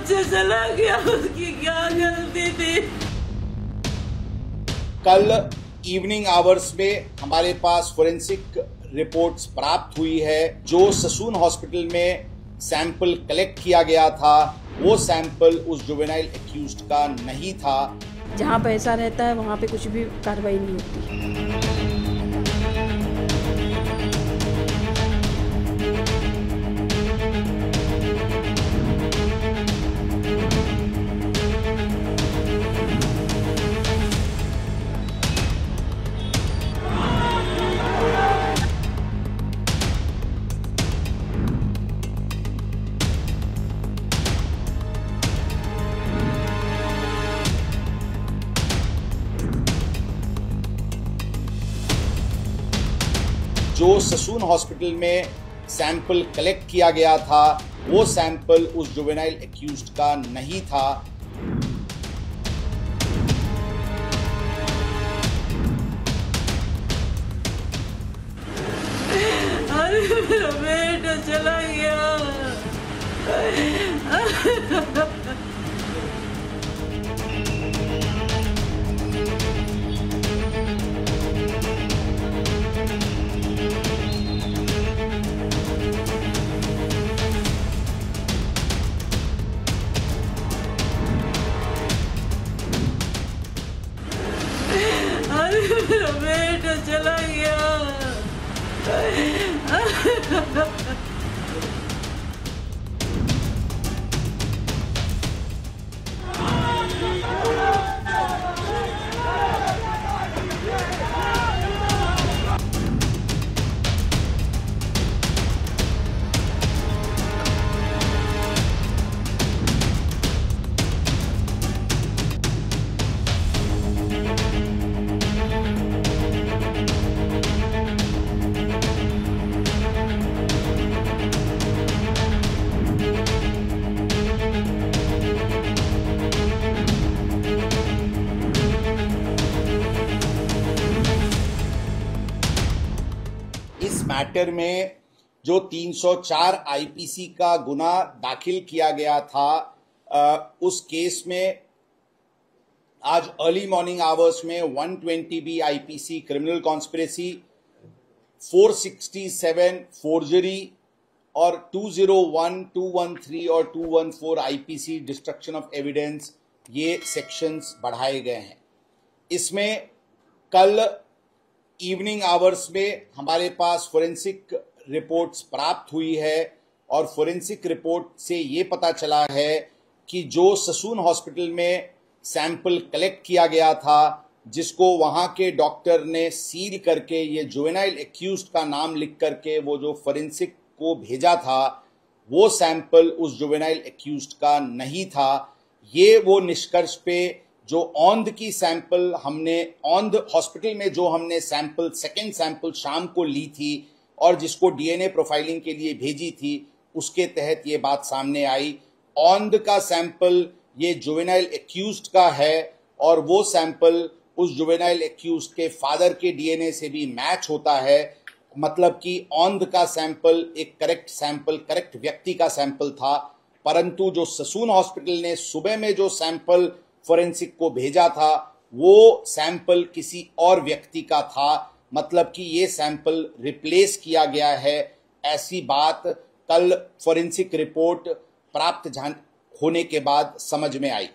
बच्चा चला गया, उसकी क्या गलती थी। कल इवनिंग आवर्स में हमारे पास फोरेंसिक रिपोर्ट्स प्राप्त हुई है। जो ससून हॉस्पिटल में सैंपल कलेक्ट किया गया था वो सैंपल उस जुवेनाइल एक्यूज्ड का नहीं था। जहाँ पैसा रहता है वहाँ पे कुछ भी कार्रवाई नहीं होती। जो ससून हॉस्पिटल में सैंपल कलेक्ट किया गया था वो सैंपल उस जुवेनाइल एक्यूज्ड का नहीं था। अरे मेरा बेटा चला गया। अरे मेरा बेटा चला गया। इस मैटर में जो 304 आईपीसी का गुना दाखिल किया गया था, उस केस में आज अर्ली मॉर्निंग आवर्स में 120 B IPC criminal conspiracy, 467 forgery और 201, 213 और 214 आईपीसी डिस्ट्रक्शन ऑफ एविडेंस, ये सेक्शंस बढ़ाए गए हैं। इसमें कल इवनिंग आवर्स में हमारे पास फोरेंसिक रिपोर्ट्स प्राप्त हुई है और फोरेंसिक रिपोर्ट से ये पता चला है कि जो ससून हॉस्पिटल में सैंपल कलेक्ट किया गया था, जिसको वहां के डॉक्टर ने सील करके ये जुवेनाइल एक्यूज्ड का नाम लिख करके वो जो फोरेंसिक को भेजा था, वो सैंपल उस जुवेनाइल एक्यूज्ड का नहीं था। ये वो निष्कर्ष पे जो औंध की सैंपल हमने औंध हॉस्पिटल में जो हमने सैंपल सेकेंड सैंपल शाम को ली थी और जिसको डीएनए प्रोफाइलिंग के लिए भेजी थी, उसके तहत ये बात सामने आई। औंध का सैंपल ये जुवेनाइल एक्यूज्ड का है और वो सैंपल उस जुवेनाइल एक्यूज्ड के फादर के डीएनए से भी मैच होता है। मतलब कि औंध का सैंपल एक करेक्ट सैंपल, करेक्ट व्यक्ति का सैंपल था। परंतु जो ससून हॉस्पिटल ने सुबह में जो सैंपल फोरेंसिक को भेजा था वो सैंपल किसी और व्यक्ति का था। मतलब कि ये सैंपल रिप्लेस किया गया है, ऐसी बात कल फोरेंसिक रिपोर्ट प्राप्त होने के बाद समझ में आई।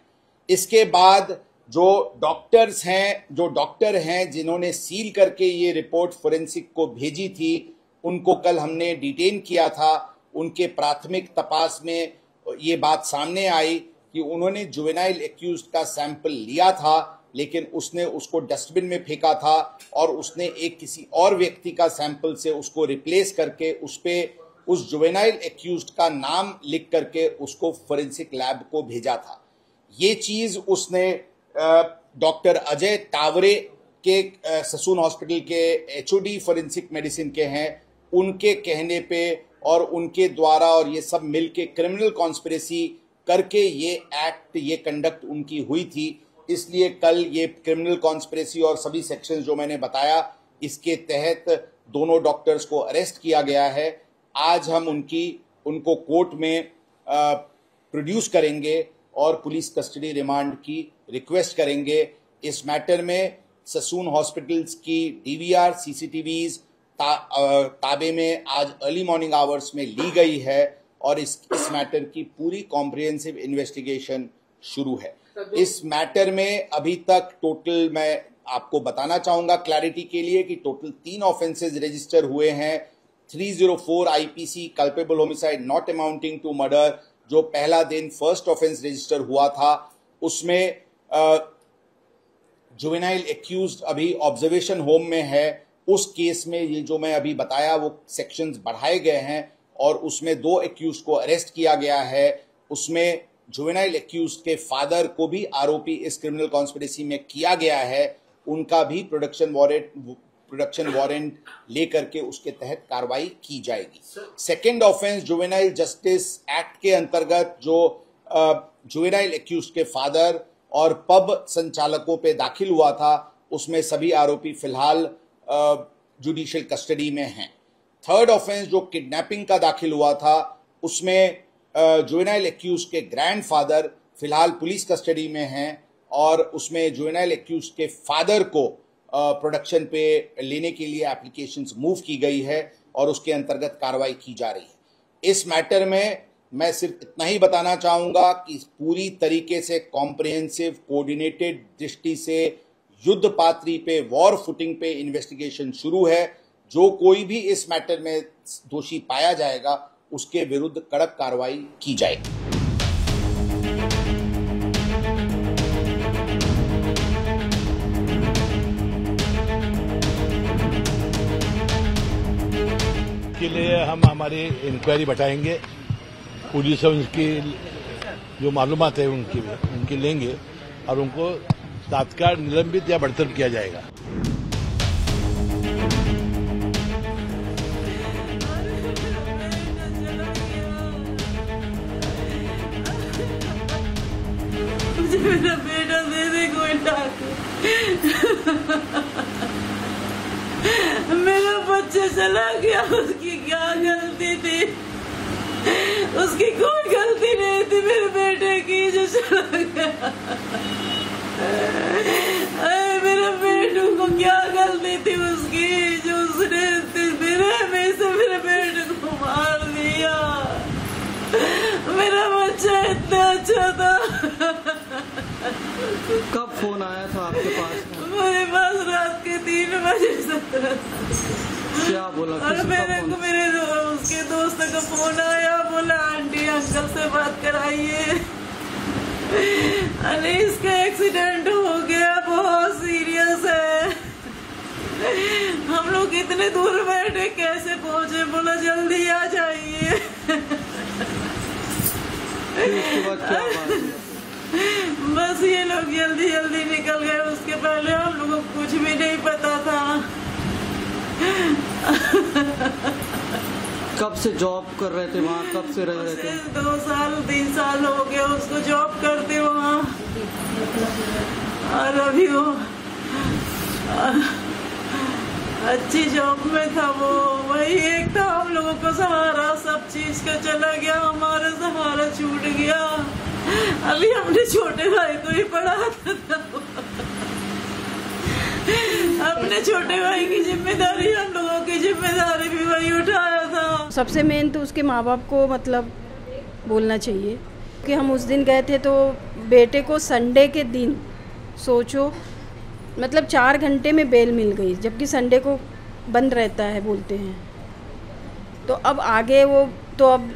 इसके बाद जो डॉक्टर हैं जिन्होंने सील करके ये रिपोर्ट फोरेंसिक को भेजी थी, उनको कल हमने डिटेन किया था। उनके प्राथमिक तपास में ये बात सामने आई कि उन्होंने जुवेनाइल एक्यूज्ड का सैंपल लिया था, लेकिन उसने उसको डस्टबिन में फेंका था और उसने एक किसी और व्यक्ति का सैंपल से उसको रिप्लेस करके उस जुवेनाइल एक्यूज्ड का नाम लिख करके उसको फोरेंसिक लैब को भेजा था। ये चीज उसने डॉक्टर अजय टावरे के ससून हॉस्पिटल के एचओडी फोरेंसिक मेडिसिन के हैं, उनके कहने पे और उनके द्वारा और ये सब मिलके क्रिमिनल कॉन्स्पिरेसी करके ये एक्ट, ये कंडक्ट उनकी हुई थी। इसलिए कल ये क्रिमिनल कॉन्स्पिरेसी और सभी सेक्शंस जो मैंने बताया, इसके तहत दोनों डॉक्टर्स को अरेस्ट किया गया है। आज हम उनको कोर्ट में प्रोड्यूस करेंगे और पुलिस कस्टडी रिमांड की रिक्वेस्ट करेंगे। इस मैटर में ससून हॉस्पिटल्स की डीवीआर सीसीटीवीज ताबे में आज अर्ली मॉर्निंग आवर्स में ली गई है और इस मैटर की पूरी कॉम्प्रिहेंसिव इन्वेस्टिगेशन शुरू है। इस मैटर में अभी तक टोटल, मैं आपको बताना चाहूंगा क्लैरिटी के लिए कि टोटल 3 ऑफेंसेस रजिस्टर हुए हैं। 304 IPC culpable homicide not amounting to murder, जो पहला दिन फर्स्ट ऑफेंस रजिस्टर हुआ था, उसमें जुवेनाइल एक्यूज्ड अभी ऑब्जर्वेशन होम में है। उस केस में ये जो मैं अभी बताया वो सेक्शंस बढ़ाए गए हैं और उसमें 2 एक्यूज्ड को अरेस्ट किया गया है। उसमें जुवेनाइल एक्यूज्ड के फादर को भी आरोपी इस क्रिमिनल कॉन्स्पिरेसी में किया गया है। उनका भी प्रोडक्शन वारंट लेकर के उसके तहत कार्रवाई की जाएगी। Second offence juvenile justice act के अंतर्गत जो जुवेनाइल एक्यूज्ड के फादर और पब संचालकों पे दाखिल हुआ था, उसमें सभी आरोपी फिलहाल जुडिशियल कस्टडी में हैं। थर्ड ऑफेंस जो किडनैपिंग का दाखिल हुआ था, उसमें जुवेनाइल एक्यूज्ड के ग्रैंडफादर फिलहाल पुलिस कस्टडी में हैं और उसमें जुवेनाइल एक्यूज्ड के फादर को प्रोडक्शन पे लेने के लिए एप्लीकेशंस मूव की गई है और उसके अंतर्गत कार्रवाई की जा रही है। इस मैटर में मैं सिर्फ इतना ही बताना चाहूंगा कि पूरी तरीके से कॉम्प्रिहेंसिव कोऑर्डिनेटेड दृष्टि से युद्ध पात्री पे, वॉर फुटिंग पे इन्वेस्टिगेशन शुरू है। जो कोई भी इस मैटर में दोषी पाया जाएगा उसके विरुद्ध कड़क कार्रवाई की जाएगी। के लिए हम हमारी इंक्वायरी बढ़ाएंगे, पुलिस से उनकी जो मालूमात है उनकी लेंगे और उनको तत्काल निलंबित या बर्तरफ किया जाएगा। मुझे मेरा बेटा दे दे कोई डॉक्टर। मेरा बच्चा चला गया, उसकी क्या गलती थी? उसकी कोई गलती नहीं थी मेरे बेटे की जो चला गया। मेरे बेटू को क्या गलती थी उसकी जो उसने मेरे में से मेरे बेटे को मार दिया? मेरा बच्चा इतना अच्छा था। कब फोन आया था आपके पास? मेरे पास रात के 3 बजे 17। क्या बोला? और मेरे उसके दोस्त का फोन आया, बोला आंटी अंकल से बात कराइए, अरे इसका एक्सीडेंट हो गया, बहुत सीरियस है। हम लोग इतने दूर बैठे कैसे पहुंचे? बोला जल्दी आ जाइए। उसके बाद क्या बात है? बस ये लोग जल्दी जल्दी निकल गए। उसके पहले हम लोगों को कुछ भी नहीं पता था। कब से जॉब कर रहे थे वहाँ? कब से रह रहे थे? 2 साल 3 साल हो गया उसको जॉब करते वहाँ। और अभी वो अच्छी जॉब में था। वो वही एक था हम लोगों को सहारा, सब चीज का चला गया, हमारा सहारा छूट गया। अभी हमने छोटे भाई को ही पढ़ाता था। अपने छोटे भाई की जिम्मेदारी, हम लोगों की जिम्मेदारी भी वही उठाया था। सबसे मेन तो उसके माँ बाप को मतलब बोलना चाहिए कि हम उस दिन गए थे तो बेटे को संडे के दिन सोचो मतलब 4 घंटे में बेल मिल गई, जबकि संडे को बंद रहता है बोलते हैं। तो अब आगे वो तो अब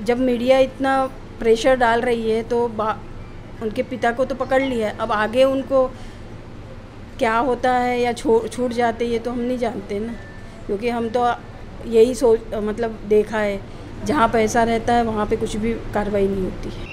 जब मीडिया इतना प्रेशर डाल रही है तो उनके पिता को तो पकड़ लिया है, अब आगे उनको क्या होता है या छूट जाते ये तो हम नहीं जानते ना, क्योंकि हम तो यही मतलब देखा है जहाँ पैसा रहता है वहाँ पे कुछ भी कार्रवाई नहीं होती है।